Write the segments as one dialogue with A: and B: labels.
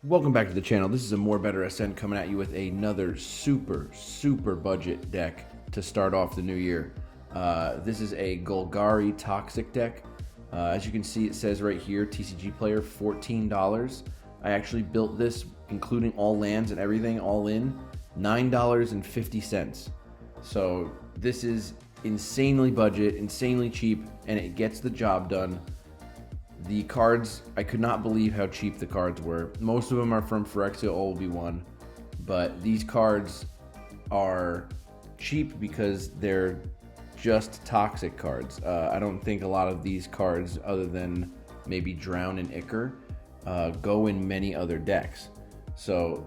A: Welcome back to the channel. This is a More Better Ascend coming at you with another super budget deck to start off the new year. This is a Golgari Toxic deck. As you can see, it says right here, TCG player, $14. I actually built this, including all lands and everything, all in, $9.50. So this is insanely budget, insanely cheap, and it gets the job done. The cards, I could not believe how cheap the cards were. Most of them are from Phyrexia, all will be one, but these cards are cheap because they're just toxic cards. I don't think a lot of these cards, other than maybe Drown and Ichor, go in many other decks. So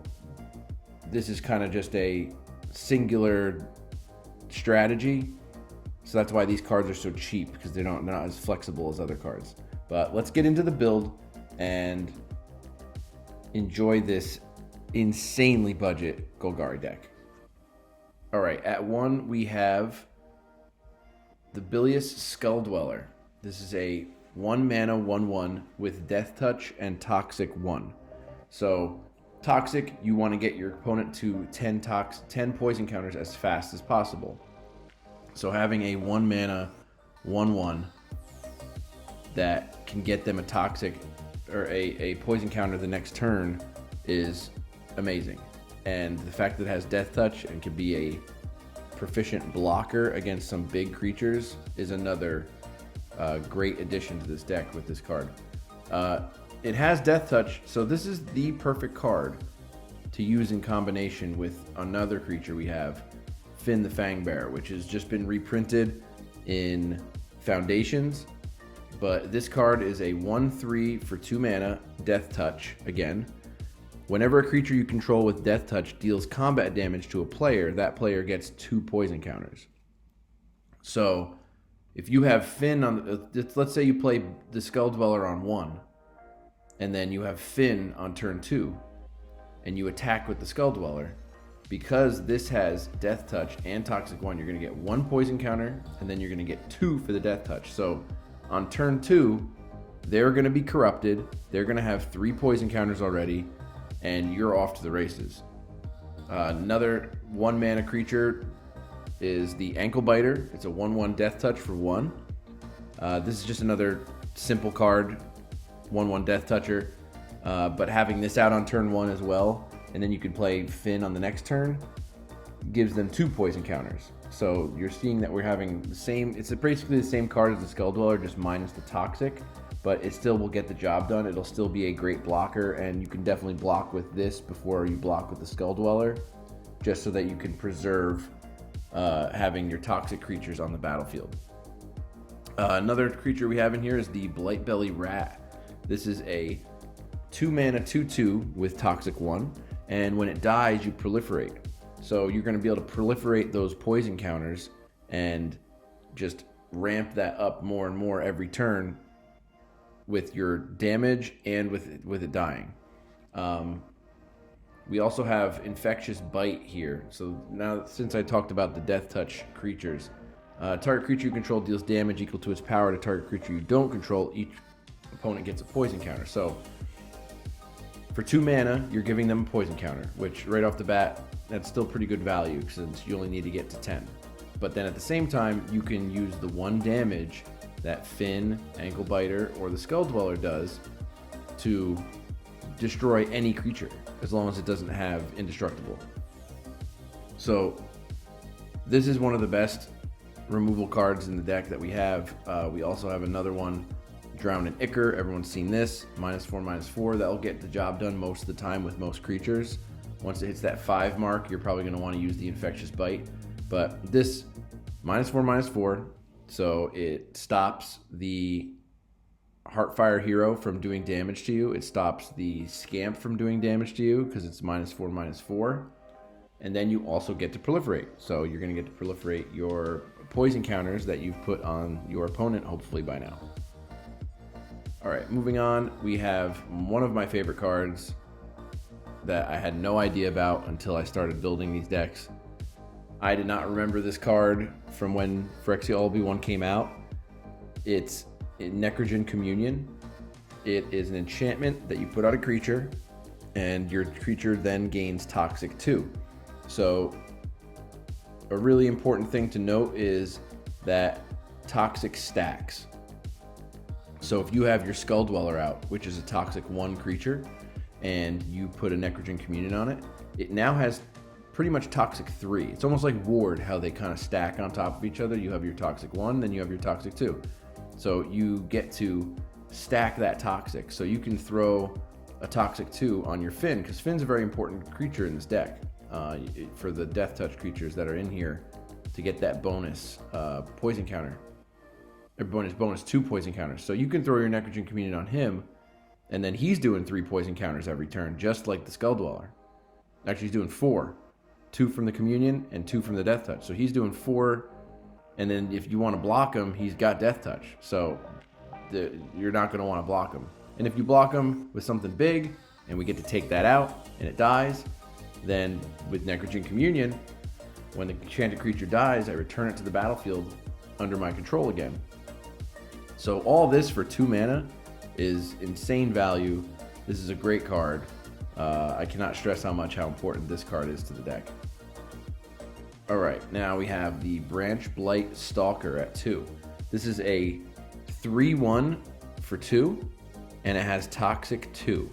A: this is kind of just a singular strategy. So that's why these cards are so cheap, because they're not as flexible as other cards. But let's get into the build and enjoy this insanely budget Golgari deck. All right, at 1 we have the Bilious Skull Dweller. This is a 1 mana 1/1 with Death Touch and Toxic 1. So Toxic, you want to get your opponent to 10 poison counters as fast as possible. So having a 1 mana 1/1 that can get them a toxic or a poison counter the next turn is amazing. And the fact that it has Death Touch and can be a proficient blocker against some big creatures is another great addition to this deck with this card. It has Death Touch, so this is the perfect card to use in combination with another creature we have, Finn the Fangbearer, which has just been reprinted in Foundations. But this card is a 1/3 for 2 mana, Death Touch again. Whenever a creature you control with Death Touch deals combat damage to a player, that player gets 2 poison counters. So if you have Finn on, let's say you play the Skull Dweller on 1, and then you have Finn on turn 2, and you attack with the Skull Dweller, because this has Death Touch and Toxic 1, you're going to get 1 poison counter, and then you're going to get 2 for the Death Touch. So on turn 2, they're going to be corrupted, they're going to have 3 poison counters already, and you're off to the races. Another 1 mana creature is the Ankle Biter. It's a 1/1 Death Touch for 1. This is just another simple card, 1/1 Death Toucher, but having this out on turn 1 as well, and then you can play Finn on the next turn, gives them 2 poison counters. So you're seeing that we're having the same, it's basically the same card as the Skull Dweller, just minus the Toxic, but it still will get the job done. It'll still be a great blocker, and you can definitely block with this before you block with the Skull Dweller, just so that you can preserve having your toxic creatures on the battlefield. Another creature we have in here is the Blightbelly Rat. This is a 2 mana 2/2 with Toxic 1, and when it dies, you proliferate. So you're going to be able to proliferate those poison counters and just ramp that up more and more every turn with your damage and with it dying. We also have Infectious Bite here. So now, since I talked about the Death Touch creatures, target creature you control deals damage equal to its power to target creature you don't control. Each opponent gets a poison counter. So for 2 mana, you're giving them a poison counter, which right off the bat, that's still pretty good value since you only need to get to 10. But then at the same time, you can use the 1 damage that Finn, Ankle Biter, or the Skull Dweller does to destroy any creature, as long as it doesn't have Indestructible. So this is one of the best removal cards in the deck that we have. We also have another one, Drown and Ichor. Everyone's seen this, -4/-4. That'll get the job done most of the time with most creatures. Once it hits that 5 mark, you're probably going to want to use the Infectious Bite. But this, -4/-4, so it stops the Heartfire Hero from doing damage to you. It stops the Scamp from doing damage to you because it's -4/-4. And then you also get to proliferate. So you're going to get to proliferate your poison counters that you've put on your opponent, hopefully by now. All right, moving on, we have one of my favorite cards that I had no idea about until I started building these decks. I did not remember this card from when Phyrexia All-Be-One came out. It's Necrogen Communion. It is an enchantment that you put on a creature, and your creature then gains Toxic 2. So a really important thing to note is that Toxic stacks. So if you have your Skull Dweller out, which is a Toxic 1 creature, and you put a Necrogen Communion on it, it now has pretty much Toxic 3. It's almost like Ward, how they kind of stack on top of each other. You have your Toxic 1, then you have your Toxic 2. So you get to stack that Toxic. So you can throw a Toxic 2 on your Finn, because Finn's a very important creature in this deck for the Death Touch creatures that are in here to get that bonus poison counter. Or bonus 2 poison counters. So you can throw your Necrogen Communion on him, and then he's doing 3 poison counters every turn, just like the Skull Dweller. Actually, he's doing 4. 2 from the Communion and 2 from the Death Touch. So he's doing 4, and then if you want to block him, he's got Death Touch. So you're not going to want to block him. And if you block him with something big, and we get to take that out, and it dies, then with Necrogen Communion, when the enchanted creature dies, I return it to the battlefield under my control again. So all this for 2 mana is insane value. This is a great card. I cannot stress how important this card is to the deck. All right, now we have the Branch Blight Stalker at 2. This is a 3/1 for 2, and it has Toxic 2.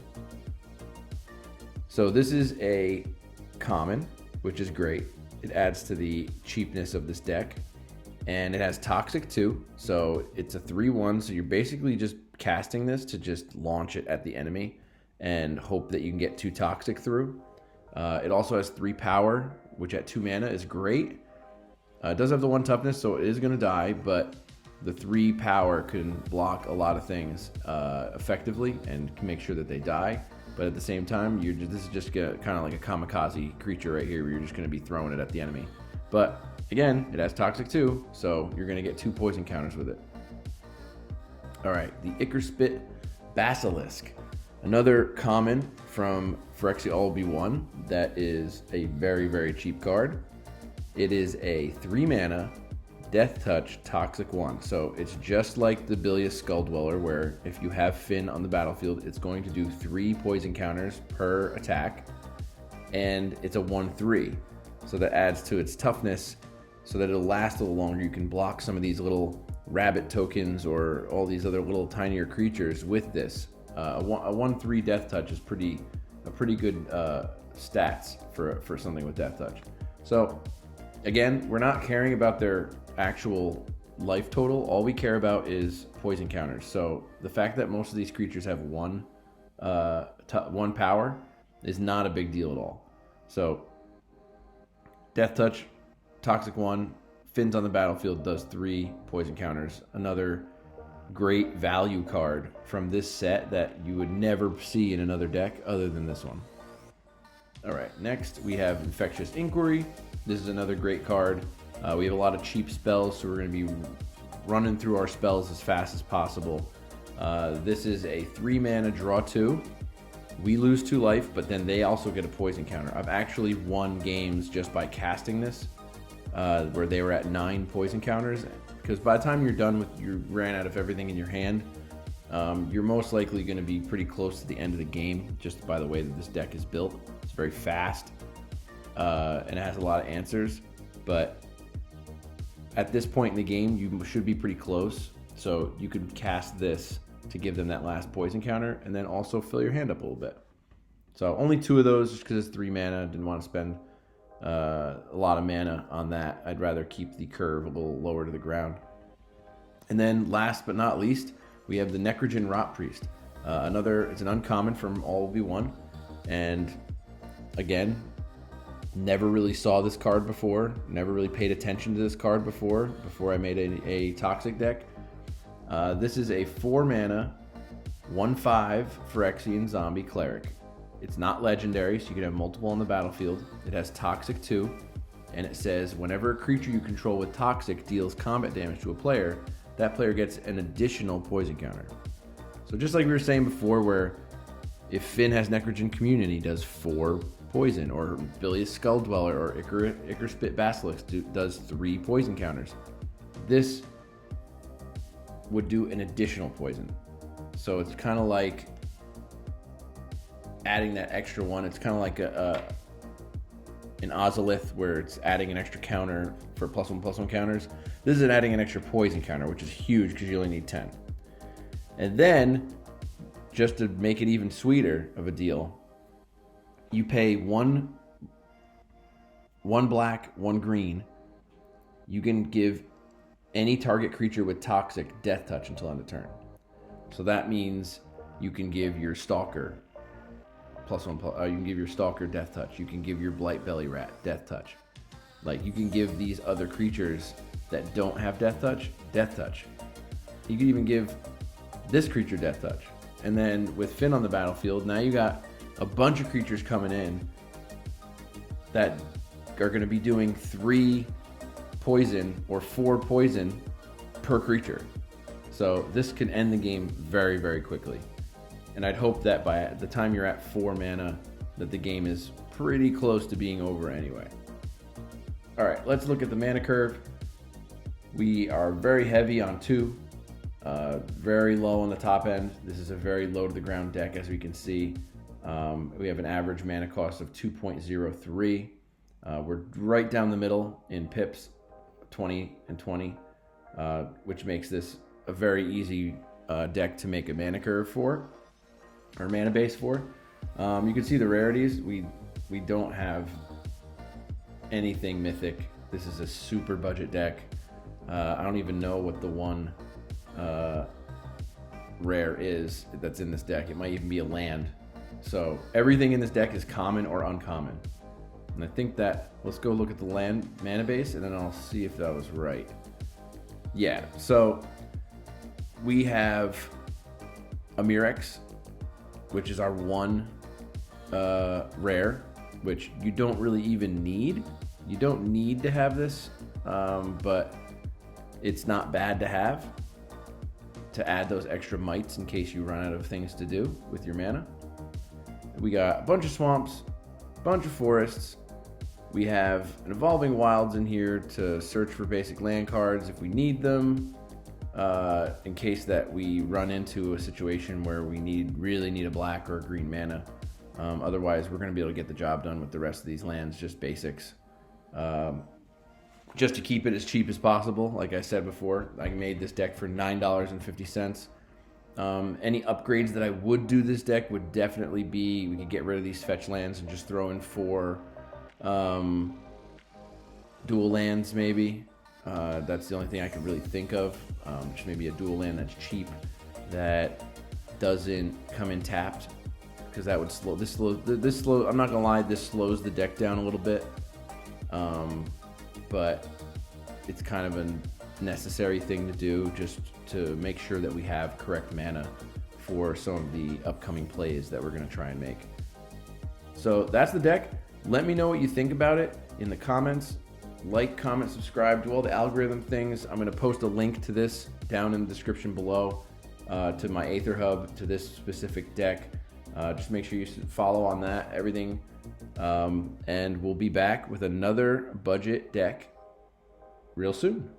A: So this is a common, which is great. It adds to the cheapness of this deck. And it has Toxic 2, so it's a 3/1, so you're basically just casting this to just launch it at the enemy and hope that you can get 2 Toxic through. It also has 3 power, which at 2 mana is great. It does have the 1 toughness, so it is going to die, but the 3 power can block a lot of things effectively and can make sure that they die. But at the same time, this is just kind of like a kamikaze creature right here, where you're just going to be throwing it at the enemy. But again, it has Toxic 2, so you're going to get 2 poison counters with it. All right, the Ickerspit Basilisk. Another common from Phyrexia All-Be-One that is a very, very cheap card. It is a 3 mana Death Touch Toxic 1. So it's just like the Bilious Skull Dweller, where if you have Finn on the battlefield, it's going to do 3 poison counters per attack, and it's a 1/3. So that adds to its toughness so that it'll last a little longer. You can block some of these little rabbit tokens or all these other little tinier creatures with this. A 1/3 Death Touch is a pretty good stats for something with Death Touch. So again, we're not caring about their actual life total. All we care about is poison counters. So the fact that most of these creatures have 1 power is not a big deal at all. So Death Touch, Toxic 1, Finn's on the battlefield, does 3 poison counters. Another great value card from this set that you would never see in another deck other than this one. All right, next we have Infectious Inquiry. This is another great card. We have a lot of cheap spells, so we're going to be running through our spells as fast as possible. This is a 3 mana draw 2. We lose 2 life, but then they also get a poison counter. I've actually won games just by casting this, where they were at 9 poison counters. Because by the time you're done with, you ran out of everything in your hand, you're most likely going to be pretty close to the end of the game, just by the way that this deck is built. It's very fast, and it has a lot of answers. But at this point in the game, you should be pretty close. So you could cast this to give them that last poison counter, and then also fill your hand up a little bit. So only 2 of those, just because it's 3 mana. Didn't want to spend a lot of mana on that. I'd rather keep the curve a little lower to the ground. And then last but not least, we have the Necrogen Rot Priest. It's an uncommon from All-Be-One, and again, never really saw this card before. Never really paid attention to this card before I made a Toxic deck. This is a 4 mana, 1/5 Phyrexian Zombie Cleric. It's not legendary, so you can have multiple on the battlefield. It has Toxic 2, and it says whenever a creature you control with Toxic deals combat damage to a player, that player gets an additional poison counter. So just like we were saying before, where if Finn has Necrogen Communion, he does 4 poison, or Bilious Skull Dweller or Ichor Spit Basilisk does 3 poison counters. This would do an additional poison. So it's kind of like adding that extra one. It's kind of like an Ozolith where it's adding an extra counter for +1/+1 counters. This is adding an extra poison counter, which is huge because you only need 10. And then, just to make it even sweeter of a deal, you pay one black, 1 green. You can give any target creature with Toxic Death Touch until end of turn. So that means you can give your Stalker +1/+. You can give your Stalker Death Touch. You can give your Blight Belly Rat Death Touch. Like, you can give these other creatures that don't have Death Touch, Death Touch. You can even give this creature Death Touch. And then with Finn on the battlefield, now you got a bunch of creatures coming in that are going to be doing 3 poison or 4 poison per creature. So this can end the game very, very quickly. And I'd hope that by the time you're at 4 mana, that the game is pretty close to being over anyway. All right, let's look at the mana curve. We are very heavy on 2, very low on the top end. This is a very low to the ground deck, as we can see. We have an average mana cost of 2.03. We're right down the middle in pips, 20 and 20, which makes this a very easy deck to make a mana curve for, or mana base for. You can see the rarities. We don't have anything mythic. This is a super budget deck. I don't even know what the one rare is that's in this deck. It might even be a land. So everything in this deck is common or uncommon. And I think that, let's go look at the land mana base and then I'll see if that was right. Yeah, so we have a Mirex, which is our 1 rare, which you don't really even need. You don't need to have this, but it's not bad to have, to add those extra mites in case you run out of things to do with your mana. We got a bunch of swamps, a bunch of forests. We have an Evolving Wilds in here to search for basic land cards if we need them, in case that we run into a situation where we really need a black or a green mana. Otherwise, we're going to be able to get the job done with the rest of these lands, just basics. Just to keep it as cheap as possible, like I said before, I made this deck for $9.50. Any upgrades that I would do this deck would definitely be, we could get rid of these fetch lands and just throw in 4 dual lands maybe. That's the only thing I could really think of. Just maybe a dual land that's cheap, that doesn't come in tapped, because that would slow this. I'm not gonna lie, this slows the deck down a little bit. But it's kind of a necessary thing to do, just to make sure that we have correct mana for some of the upcoming plays that we're going to try and make. So that's the deck. Let me know what you think about it in the comments. Like, comment, subscribe, do all the algorithm things. I'm going to post a link to this down in the description below, to my Aether Hub, to this specific deck. Just make sure you follow on that, everything. And we'll be back with another budget deck real soon.